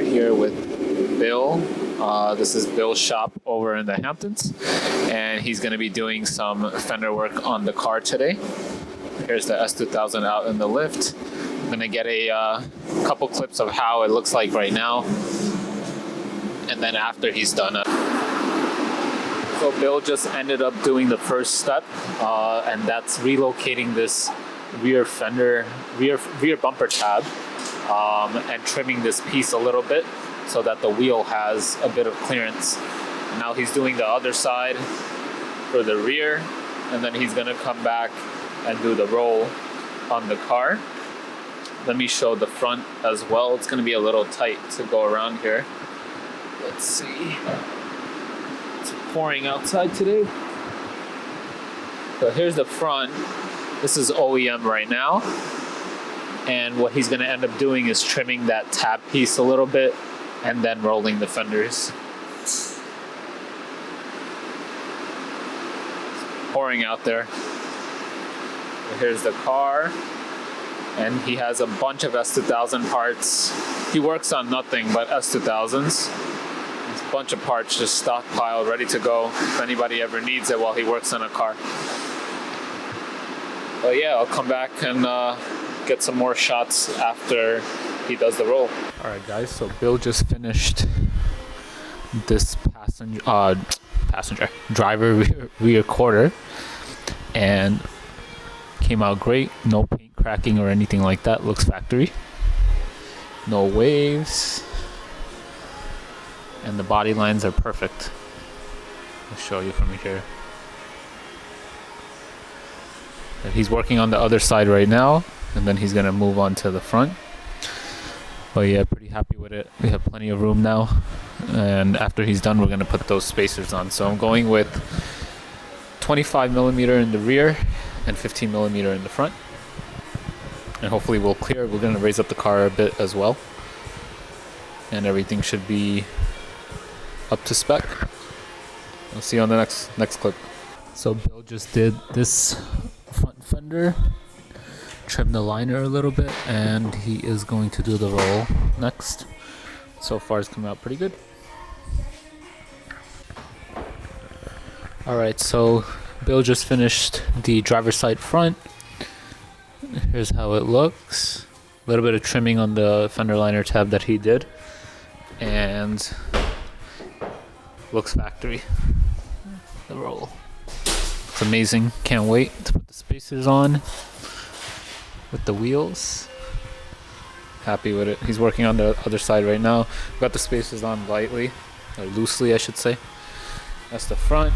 here with Bill. This is Bill's shop over in the Hamptons, and he's going to be doing some fender work on the car today. Here's the S2000 out in the lift. I'm going to get a couple clips of how it looks like right now, and then after he's done it. So Bill just ended up doing the first step, and that's relocating this rear bumper tab, and trimming this piece a little bit so that the wheel has a bit of clearance. Now he's doing the other side for the rear, and then he's gonna come back and do the roll on the car. Let me show the front as well. It's gonna be a little tight to go around here. Let's see. It's pouring outside today. So here's the front. This is OEM right now. And what he's gonna end up doing is trimming that tab piece a little bit and then rolling the fenders. It's pouring out there. So here's the car. And he has a bunch of S2000 parts. He works on nothing but S2000s. There's a bunch of parts just stockpiled, ready to go if anybody ever needs it while he works on a car. But yeah, I'll come back and get some more shots after he does the roll. Alright guys, so Bill just finished this driver rear quarter, and came out great. No paint cracking or anything like that. Looks factory. No waves. And the body lines are perfect. I'll show you from here. And he's working on the other side right now, and then he's gonna move on to the front. But yeah, pretty happy with it. We have plenty of room now, and after he's done, we're gonna put those spacers on. So I'm going with 25mm in the rear and 15mm in the front, and hopefully we'll clear. We're gonna raise up the car a bit as well, and everything should be up to spec. We'll see you on the next clip. So Bill just did this front fender, trimmed the liner a little bit, and he is going to do the roll next. So far it's come out pretty good. Alright, so Bill just finished the driver's side front. Here's how it looks. A little bit of trimming on the fender liner tab that he did, and looks factory. The roll. It's amazing. Can't wait to put the spacers on with the wheels. Happy with it. He's working on the other side right now. Got the spacers on lightly, or loosely I should say. That's the front.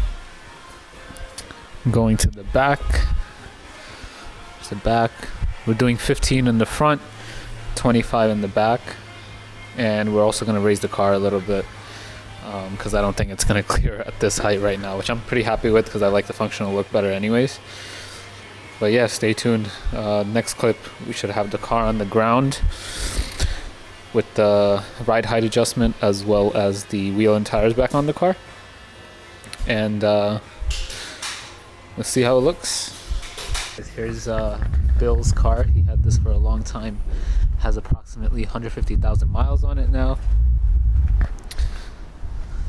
Going to the back. There's the back. We're doing 15 in the front, 25 in the back, and we're also going to raise the car a little bit, because I don't think it's going to clear at this height right now, which I'm pretty happy with because I like the functional look better anyways. But yeah, stay tuned. Next clip, we should have the car on the ground with the ride height adjustment as well as the wheel and tires back on the car. And let's see how it looks. Here's Bill's car. He had this for a long time. Has approximately 150,000 miles on it now.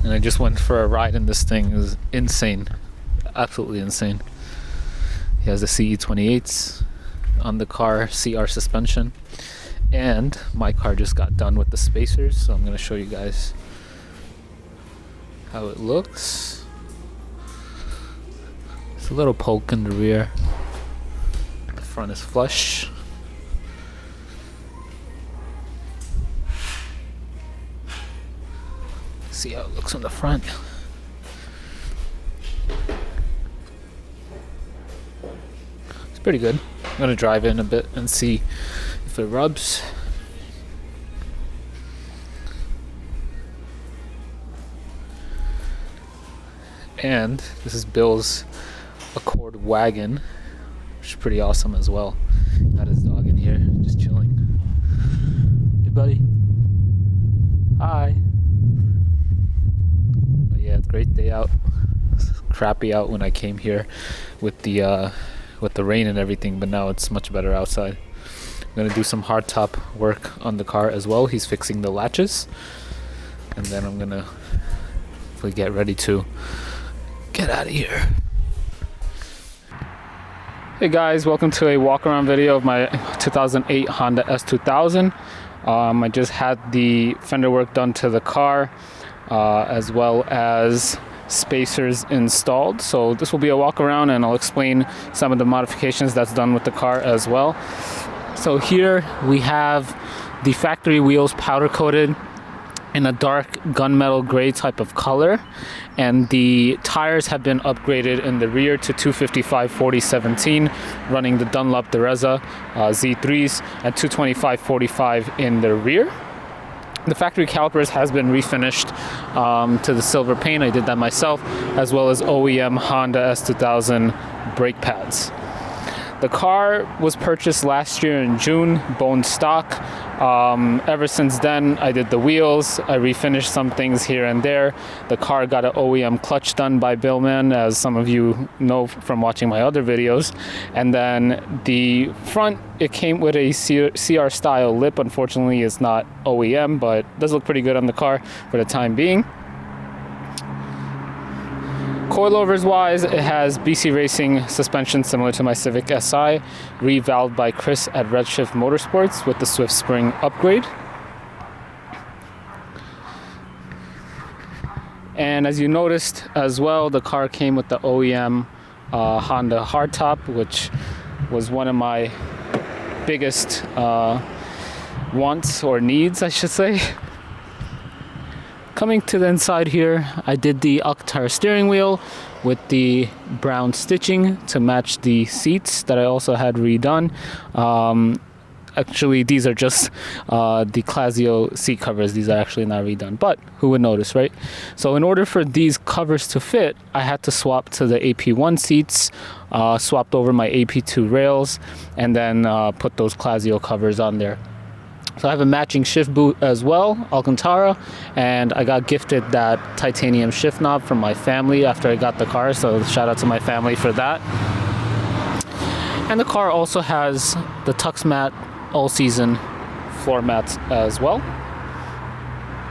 And I just went for a ride in this thing. It was insane. Absolutely insane. He has the CE28s on the car, CR suspension, and my car just got done with the spacers, so I'm going to show you guys how it looks. It's a little poke in the rear. The front is flush. See how it looks on the front. Pretty good. I'm gonna drive in a bit and see if it rubs. And this is Bill's Accord wagon, which is pretty awesome as well. Got his dog in here, just chilling. Hey buddy. Hi. But yeah, it's a great day out. It's crappy out when I came here with the rain and everything, but now it's much better outside. I'm gonna do some hardtop work on the car as well. He's fixing the latches, and then I'm gonna get ready to get out of here. Hey guys, welcome to a walk around video of my 2008 Honda S2000. I just had the fender work done to the car, as well as spacers installed. So this will be a walk around, and I'll explain some of the modifications that's done with the car as well. So here we have the factory wheels powder coated in a dark gunmetal gray type of color, and the tires have been upgraded in the rear to 255/40/17, running the Dunlop Dereza Z3s, and 225/45 in the rear. The factory calipers has been refinished to the silver paint. I did that myself, as well as OEM Honda S2000 brake pads. The car was purchased last year in June, bone stock. Ever since then, I did the wheels, I refinished some things here and there. The car got an OEM clutch done by Billman, as some of you know from watching my other videos. And then the front, it came with a CR style lip. Unfortunately, it's not OEM, but it does look pretty good on the car for the time being. Coilovers wise, it has BC Racing suspension similar to my Civic Si, revalved by Chris at Redshift Motorsports with the Swift Spring upgrade. And as you noticed as well, the car came with the OEM Honda hardtop, which was one of my biggest wants or needs, I should say. Coming to the inside here, I did the Alcantara steering wheel with the brown stitching to match the seats that I also had redone. Actually, these are just the Clasio seat covers. These are actually not redone, but who would notice, right? So in order for these covers to fit, I had to swap to the AP1 seats, swapped over my AP2 rails, and then put those Clasio covers on there. So I have a matching shift boot as well, Alcantara, and I got gifted that titanium shift knob from my family after I got the car, so shout out to my family for that. And the car also has the Tux Mat all-season floor mats as well.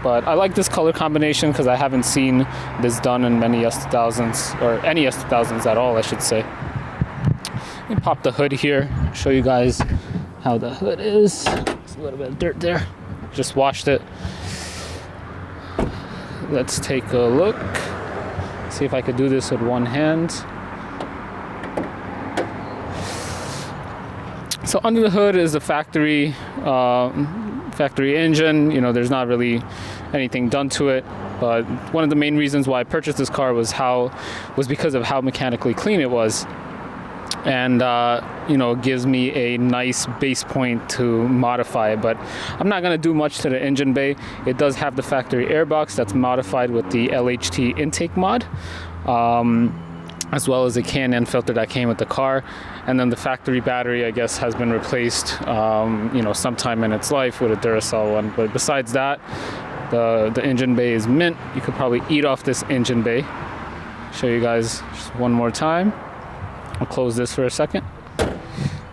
But I like this color combination because I haven't seen this done in many S2000s, or any S2000s at all, I should say. Let me pop the hood here, show you guys how the hood is. There's a little bit of dirt there. Just washed it. Let's take a look. See if I could do this with one hand. So under the hood is the factory engine. You know, there's not really anything done to it. But one of the main reasons why I purchased this car was because of how mechanically clean it was. And you know, it gives me a nice base point to modify it, but I'm not going to do much to the engine bay. It does have the factory airbox that's modified with the LHT intake mod, as well as a Can-Am filter that came with the car. And then the factory battery, I guess, has been replaced you know, sometime in its life with a Duracell one. But besides that, the engine bay is mint. You could probably eat off this engine bay. Show you guys just one more time. I'll close this for a second.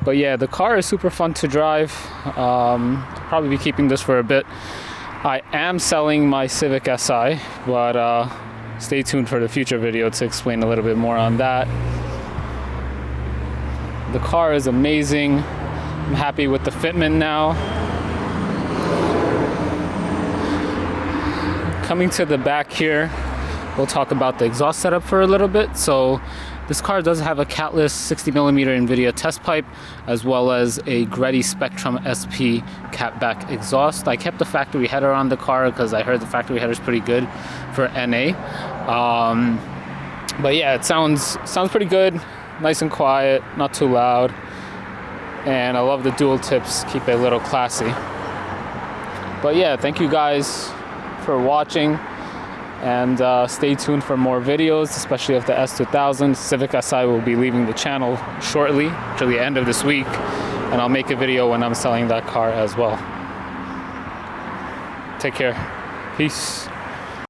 But yeah, the car is super fun to drive. Probably be keeping this for a bit. I am selling my Civic Si, but stay tuned for the future video to explain a little bit more on that. The car is amazing. I'm happy with the fitment now. Coming to the back here, we'll talk about the exhaust setup for a little bit. So this car does have a catless 60mm NVIDIA test pipe, as well as a Greddy Spectrum SP catback exhaust. I kept the factory header on the car because I heard the factory header is pretty good for NA. But yeah, it sounds pretty good, nice and quiet, not too loud, and I love the dual tips, keep it a little classy. But yeah, thank you guys for watching. And stay tuned for more videos, especially of the S2000. Civic Si will be leaving the channel shortly, to the end of this week, and I'll make a video when I'm selling that car as well. Take care. Peace.